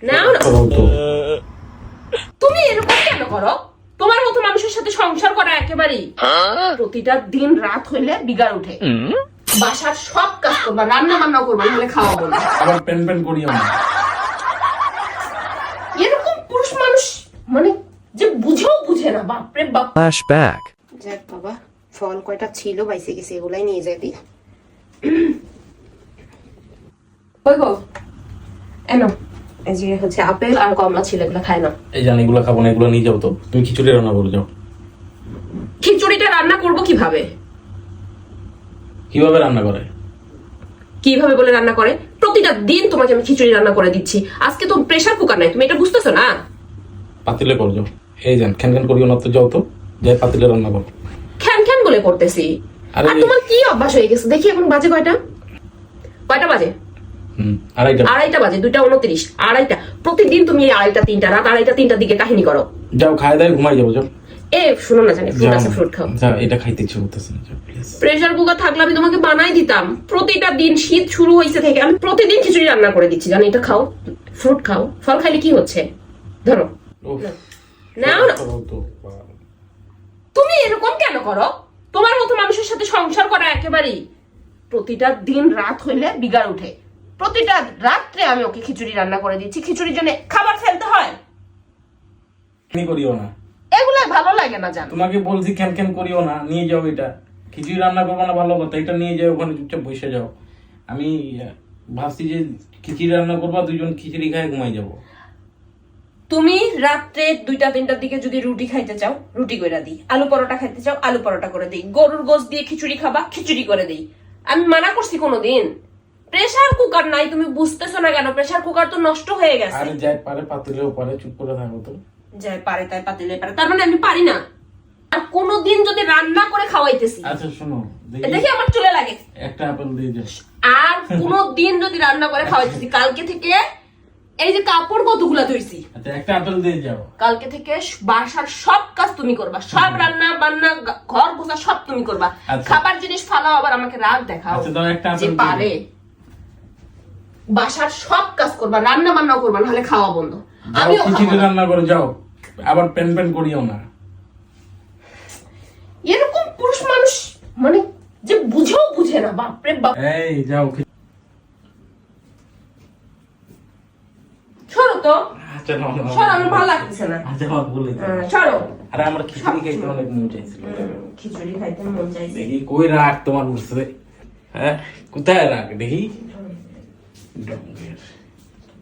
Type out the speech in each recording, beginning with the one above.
নাও না। তুমি এরকম কেন করো? তোমার মতো মানুষের সাথে সংসার করা একেবারেই প্রতিটা দিন রাত হইলে বিগাড় উঠে। বাসার সব কাজ করবা, রান্না বান্না করবা, নাহলে খাওয়াবো না। আবার পেন পেন করিও না। এরকম পুরুষ মানুষ মানে যে বুঝেও বুঝে না, বাপরে বাপ। Flashback. যাক বাবা, ফল কয়টা ছিল বাইসে গেছে, এগুলাই নিয়ে যাবি। কই গো, এনো এই যে হচ্ছে আপেল আর কমলা ছিল, এগুলো খায় না। এই জানি এগুলো খাবো না, এগুলো নিয়ে যাও তো। তুমি খিচুড়ি রান্না করে যাও। খিচুড়িটা রান্না করব কিভাবে? কিভাবে রান্না করে? কিভাবে বলে রান্না করে? প্রতিটা দিন তোমাকে আমি খিচুড়ি রান্না করে দিচ্ছি, আজকে তো প্রেসার কুকার নাই, তুমি এটা বুঝতেছো না? পাতিলে করে যাও। এই যান খ্যান খ্যান করিও না তো, যাও তো, যাই পাতিলে রান্না করো। খ্যান খ্যান বলে করতেছি। আর তোমার কি অভ্যাস হয়ে গেছে? দেখি এখন বাজে কয়টা? কয়টা বাজে? আড়াইটা বাজে, 2:29। আড়াইটা। প্রতিদিন তুমি এই আড়াইটা তিনটা, রাত আড়াইটা তিনটার দিকে কাহিনী করো। যাও খায় দায় ঘুমাই যাবো, যাও। এ শুনো না, জানি ফ্রুট আছে, ফ্রুট খাও। যাও, এটা খাইতে ইচ্ছে করতেছে না, যাও প্লিজ। প্রেসার কুকার থাকলে আমি তোমাকে বানাই দিতাম। প্রতিটা দিন শীত শুরু হয়েছে থেকে আমি প্রতিদিন খিচুড়ি রান্না করে দিচ্ছি, জানি। এটা খাও, ফ্রুট খাও। ফল খাইলে কি হচ্ছে? ধরো। নাও না। তুমি এরকম কেন করো? তোমার মতো মানুষের সাথে সংসার করা একেবারেই প্রতিটা দিন রাত হইলে বিগাড় উঠে। প্রতিটা রাত্রে আমি ওকে খিচুড়ি রান্না করে দিচ্ছি, খিচুড়ির জন্য খাবার ফেলতে হয়। করিও না, এগুলা ভালো লাগে না, জানো। তোমাকে বলছি খ্যান খ্যান করিও না, নিয়ে যাও এটা। খিচুড়ি রান্না করবো না ভালো কথা, এটা নিয়ে যাও, ওখানে চুপচাপ বসে যাও। আমি ভাবছি যে খিচুড়ি রান্না করবা, দুইজন খিচুড়ি খাই ঘুমাই যাবো। তুমি রাত্রে 2টা-3টার দিকে যদি রুটি খাইতে চাও, রুটি করে দিই। আলু পরোটা খাইতে চাও, আলু পরোটা করে দিই। গরুর গোশত দিয়ে খিচুড়ি খাবা, খিচুড়ি করে দিই। আমি মানা করছি কোনোদিন? প্রেসার কুকার নাই, তুমি বুঝতেছো না কেন? প্রেসার কুকার তো নষ্ট হয়ে গেছে। আরে যাই পারে পাতিলেও পারে, চুপ করে থাকো তো। যাই পারে তাই পাতিলে পারে, তার মানে আমি পারি না? আর কোনোদিন যদি রান্না করে খাওয়াইতেছি, আচ্ছা শোনো, দেখি আমার চুলে লাগে। একটা আপেল দিয়ে যাও। আর কোনোদিন যদি রান্না করে খাওয়াইতেছি, কালকে থেকে এই যে কাপড় কতগুলা ধুইছি, আচ্ছা একটা আপেল দিয়ে যাও। কালকে থেকে বাসার সব কাজ তুমি করবা, সব রান্না বান্না ঘর পোছা সব তুমি করবা। খাবার জিনিস ফালাও, আবার আমাকে রাগ দেখাও যে পারে। বাসার সব কাজ করবা, রান্না বান্নাও করবা, নাহলে খাওয়া বন্ধ। আমিও খিচুড়ি রান্না করে যাও, আবার পেন পেন করিও না। এরকম পুরুষ মানুষ মানে যে বুঝেও বুঝে না, বাপরে বাপ। এই যাও, সরো তো, আচ্ছা না সরো, আমার ভালো লাগতেছে না। আচ্ছা বাবা বলে সরো। আরে আমার খিচুড়ি খাইতে অনেক মন চাইছিল। খিচুড়ি খাইতে মন চাইছে। দেখি কই রাখ তোমার বুঝতে, হ্যাঁ কোথায় রাখ দেখি।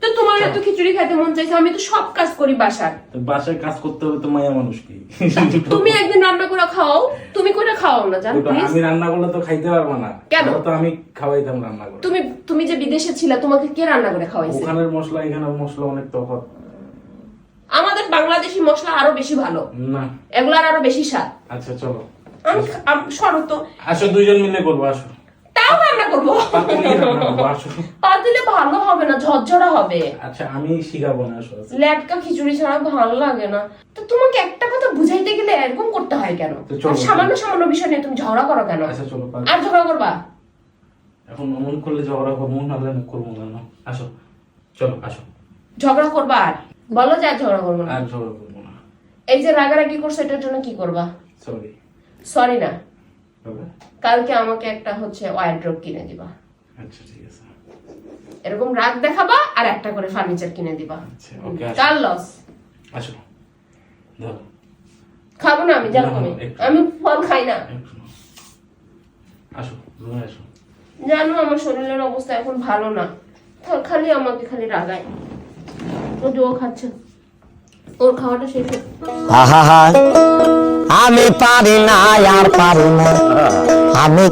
তো তোমার এত খিচুড়ি খাইতে মন চাইছে, আমি তো সব কাজ করি বাসার। তো বাসায় কাজ করতে হবে তো, মায়া মানুষ কি। তুমি একদিন রান্না করে খাও, তুমি করে খাও না, জানো? আমি রান্না করলে তো খাইতে পারবো না। কেন? তো আমি খাওয়াইতাম রান্না করে। তুমি যে বিদেশে ছিলে, তোমাকে কে রান্না করে খাওয়াইছে? ওখানের মশলা এখানের মশলা অনেক তফাৎ। আমাদের বাংলাদেশি মশলা আরো বেশি ভালো, না এগুলার আরো বেশি স্বাদ। আচ্ছা চলো, সরো তো। আসো দুইজন মিলে করবো, আসো। তাও রান্না করবো, আসো। পাতিলে ভালো হবে না, ঝরঝরা হবে। আচ্ছা আমি শিখাবো না, আসো। লেটকা খিচুড়ি ছাড়া ভালো লাগে না। তো তোমাকে একটা কথা বুঝাইতে গেলে এরকম করতে হয় কেন? সামান্য সামান্য বিষয় নিয়ে তুমি ঝগড়া করো কেন? আচ্ছা চলো, আর ঝগড়া করবা? এখন মন করলে ঝগড়া করবো, নাহলে করবো না। আসো চলো, আসো। ঝগড়া করবা? আর বলো যে আর ঝগড়া করবো না। আর ঝগড়া করবো না। এই যে রাগারাগি করছো, এটার জন্য কি করবা? সরি। সরি না, কালকে আমাকে একটা হচ্ছে ওয়ারড্রপ কিনে দিবা। আচ্ছা ঠিক আছে। এরকম রাগ দেখাবা আর একটা করে ফার্নিচার কিনে দিবা। আচ্ছা ওকে, কার লস? আসো ধরো। খাবো না আমি, জানো তুমি আমি ফল খাই না। আসো রুমে আসো। জানো আমার শরীরের অবস্থা এখন ভালো না, খালি আমাকে খালি রাগায়। ও খাচ্ছে, ওর খাওয়াটা শেষ। আমি পারি না আর পারি না, আমি